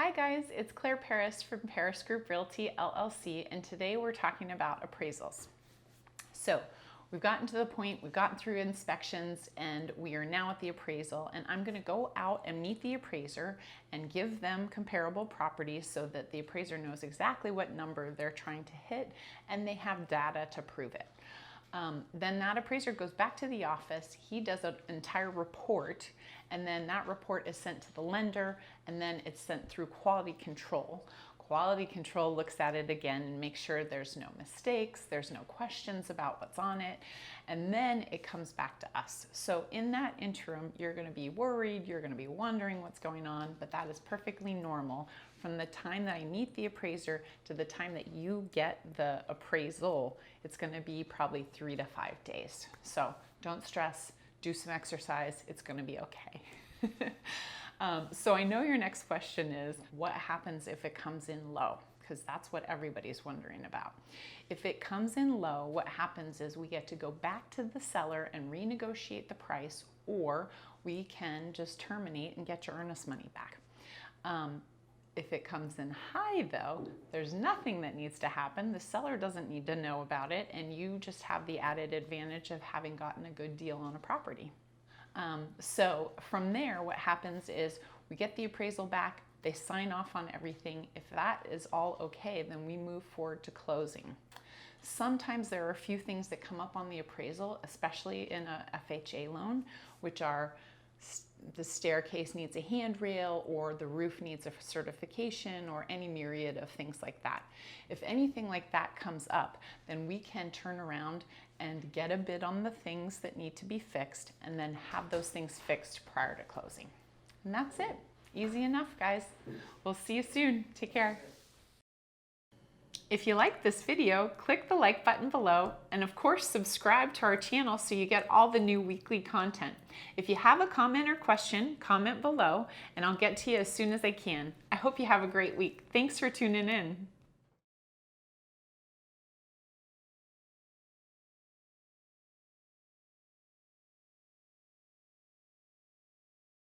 Hi guys, it's Claire Paris from Paris Group Realty, LLC, and today we're talking about appraisals. So we've gotten to the point, we've gotten through inspections, and we are now at the appraisal, and I'm gonna go out and meet the appraiser and give them comparable properties so that the appraiser knows exactly what number they're trying to hit and they have data to prove it. Then that appraiser goes back to the office, he does an entire report, and then that report is sent to the lender, and then it's sent through quality control. Quality control looks at it again and makes sure there's no mistakes, there's no questions about what's on it, and then it comes back to us. So in that interim, you're going to be worried, you're going to be wondering what's going on, but that is perfectly normal. From the time that I meet the appraiser to the time that you get the appraisal, it's going to be probably 3 to 5 days. So don't stress, do some exercise, it's going to be okay. So I know your next question is, what happens if it comes in low? Because that's what everybody's wondering about. If it comes in low, what happens is we get to go back to the seller and renegotiate the price, or we can just terminate and get your earnest money back. If it comes in high though, there's nothing that needs to happen. The seller doesn't need to know about it, and you just have the added advantage of having gotten a good deal on a property. So from there, what happens is we get the appraisal back, they sign off on everything. If that is all okay, then we move forward to closing. Sometimes there are a few things that come up on the appraisal, especially in a FHA loan, which are the staircase needs a handrail, or the roof needs a certification, or any myriad of things like that. If anything like that comes up, then we can turn around and get a bid on the things that need to be fixed, and then have those things fixed prior to closing. And that's it. Easy enough, guys. We'll see you soon. Take care. If you like this video, click the like button below, and of course subscribe to our channel so you get all the new weekly content. If you have a comment or question, comment below and I'll get to you as soon as I can. I hope you have a great week. Thanks for tuning in.